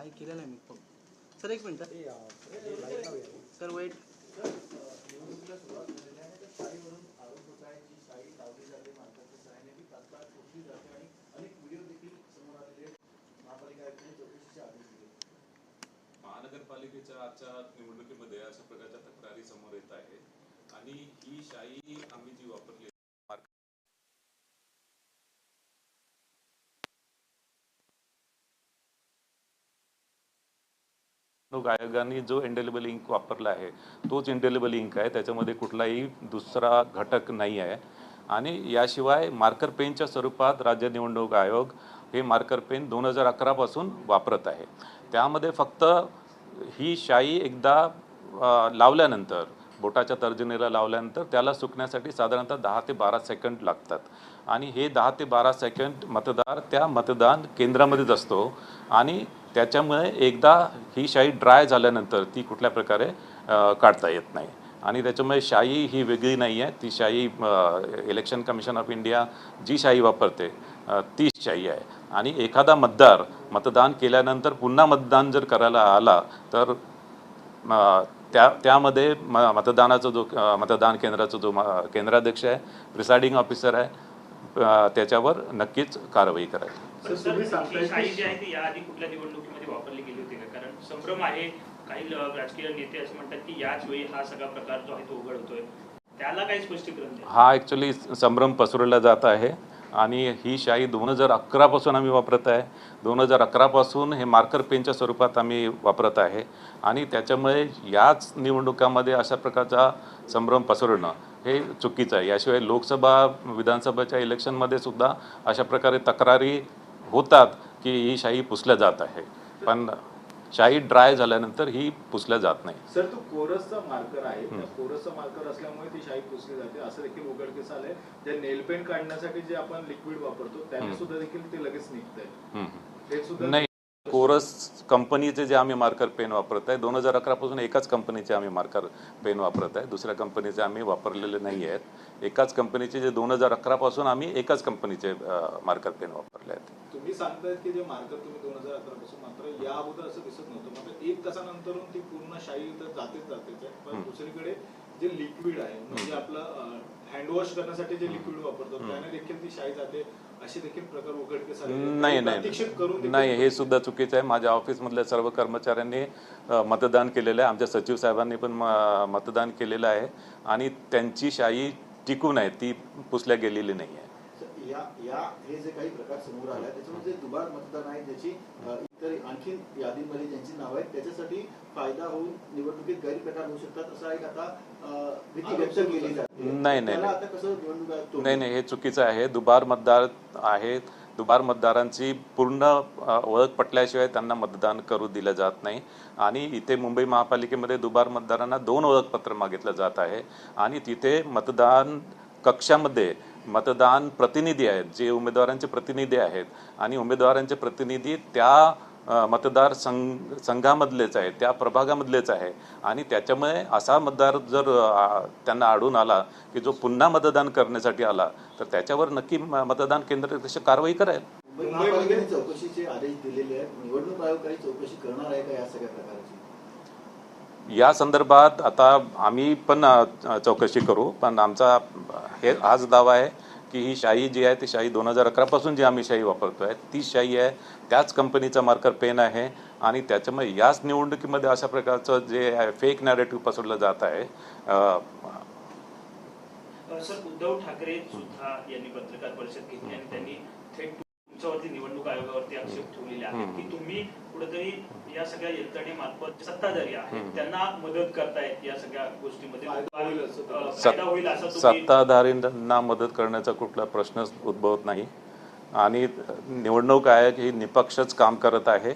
काही केलं नाही मी. सर एक मिनिट सर वेट. निवडणुकीला सुरुवात झालेली आहे तर शाळेवरून आरोप होत आहे जी शाळी लावली जाते मालकाच्या सहाय्याने ती तात्काळ शोधली जाते आणि अनेक व्हिडिओ देखील समोर आलेले महापालिका आयुक्तांनी चौकशीचे आदेश दिले. महानगरपालिकेच्या आजच्या निवडणुकीमध्ये अशा प्रकारच्या तक्रारी समोर येत आहेत आणि ही शाई आम्ही जी वापरली आयोगाने जो इंडेलिबल इंक वापरला आहे तोच इंडेलिबल इंक आहे, त्याच्यामध्ये कुठलाही दुसरा घटक नाही आहे. आणि याशिवाय मार्कर पेनच्या स्वरूपात राज्य निवडणूक आयोग हे मार्कर पेन 2011 पासून वापरत आहे. त्यामध्ये फक्त ही शाई एकदा लावल्यानंतर बोटाच्या तर्जनीला लावल्यानंतर त्याला सुकण्यासाठी साधारणतः 10 ते 12 सेकंड लागतात आणि हे 10 ते 12 सेकंड मतदार त्या मतदान केंद्रामध्येच असतो आणि त्याच्यामुळे एकदा ही शाई ड्राय झाल्यानंतर ती कुठल्या प्रकारे काढता येत नाही. आणि त्याच्यामुळे शाई ही वेगळी नाही आहे, ती शाई इलेक्शन कमिशन ऑफ इंडिया जी शाई वापरते तीच शाई आहे. आणि एखादा मतदार मतदान केल्यानंतर पुन्हा मतदान जर करायला आला तर त्यामध्ये मतदानाचा जो मतदान केंद्राचा जो केंद्राध्यक्ष आहे, प्रिसाइडिंग ऑफिसर आहे, त्याच्यावर नक्कीच कारवाई करायची. शाई जी आहे ती याआधी कुठल्या निवडणुकीमध्ये वापरली गेली होती का? कारण संभ्रम आहे, काही राजकीय नेते असं म्हणतात की याच वेळी हा सगळा प्रकार जो आहे तो उघड होतोय, त्याला काही स्पष्टीकरण द्या. हा ॲक्च्युली संभ्रम पसरवला जात आहे आणि ही शाई 2011 पासून आम्ही वापरत आहे. 2011 पासून हे मार्कर पेनच्या स्वरूपात आम्ही वापरत आहे आणि त्याच्यामुळे याच निवडणुकामध्ये अशा प्रकारचा संभ्रम पसरवणं हे चुकीचं आहे. याशिवाय लोकसभा विधानसभेच्या इलेक्शनमध्ये सुद्धा अशा प्रकारे तक्रारी होतात की ही शाई पुसल्या जात आहे, पण शाई ड्राय झाल्यानंतर ही पुसल्या जात नाही. सर, तो कोरसचा मार्कर आहे, कोरसचा मार्कर असल्यामुळे ती शाई पुसली जाते असं देखील उघडकीस आलंय. जे नेल पेंट काढण्यासाठी जे आपण लिक्विड वापरतो त्याने सुद्धा देखील ते लगेच निघतंय. हे सुद्धा नाही, कोरस कंपनीचे जे आम्ही मार्कर पेन वापरत आहे 2011 पासून एकाच कंपनीचे आम्ही मार्कर पेन वापरत आहे, दुसऱ्या कंपनीचे आम्ही वापरलेले नाही आहेत. एकाच कंपनीचे जे 2011 पासून आम्ही एकाच कंपनीचे मार्कर पेन वापरले आहेत. तुम्ही सांगतायत की जे मार्कर तुम्ही 2011 पासून, मात्र या अगोदर असं दिसत नव्हतं. मात्र 1 तासानंतरून ती पूर्ण शाई तर जातेच आहे. पण दुसरीकडे जे लिक्विड आहे म्हणजे आपलं हँडवॉश करण्यासाठी जे लिक्विड वापरतो त्याने देखील ती शाई जाते असे देखील प्रकार उघडकीस आले. नाही, हे सुद्धा चुकीचं आहे. माझ्या ऑफिसमधल्या सर्व कर्मचाऱ्यांनी मतदान केलेलं आहे, आमच्या सचिव साहेबांनी पण मतदान केलेलं आहे आणि त्यांची शाई टिकून आहे, ती पुसल्या गेलेली नाही आहे. हे जे काही प्रकार समोर आला त्याच्यामध्ये दुबार मतदान आहे, ज्याची इतर आणखी यादीमध्ये ज्यांची नाव आहेत त्याच्यासाठी फायदा होऊन निवडणुकीत गैरप्रकार होऊ शकतात असं एक आता भीती व्यक्त केली जाते. नाही, हे चुकीचं आहे. दुबार मतदार आहेत, दुबार मतदारांची पूर्ण ओळख पटल्याशिवाय त्यांना मतदान करू दिलं जात नाही. आणि इथे मुंबई महापालिकेमध्ये दुबार मतदारांना 2 ओळखपत्र मागितलं जात आहे आणि तिथे मतदान कक्षामध्ये मतदान प्रतिनिधी आहेत, जे उमेदवारांचे प्रतिनिधी आहेत आणि उमेदवारांचे प्रतिनिधी त्या मतदार संघामधलेच आहे, त्या प्रभागामधलेच आहे. आणि त्याच्यामुळे असा मतदार जर त्यांना आढळून आला की जो पुन्हा मतदान करण्यासाठी आला तर त्याच्यावर नक्की मतदान केंद्र तशी कारवाई करेल. महापालिकेने चौकशीचे आदेश दिलेले आहेत, निवडणूक आयोग काही चौकशी करणार आहे का या सगळ्या प्रकारची? या संदर्भात आता आम्ही पण चौकशी करू, पण आमचा हाच दावा आहे की ही शाई जी आहे ती शाई 2011 पासून जी आम्ही शाई वापरतोय ती शाई आहे, त्याच कंपनीचा मार्कर पेन आहे आणि त्याच्यामुळे याच निवडणुकीमध्ये अशा प्रकारचं जे फेक नॅरेटिव्ह पसरलं जात आहे. सर, उद्धव ठाकरे सुद्धा यांनी पत्रकार परिषद घेतली आणि त्यांनी थेट तुमच्यावरती निवडणूक आयोगावरती आक्षेप ठेवलेले आहेत की तुम्ही कुठेतरी या सगळ्या यंत्रणेमार्फत सत्ताधारी आहेत त्यांना मदत करतायत या सगळ्या गोष्टीमध्ये. सत्ताधारींना मदत करण्याचा कुठला प्रश्नच उद्भवत नाही आणि निवडणूक आयोग ही निपक्षच काम करत आहे.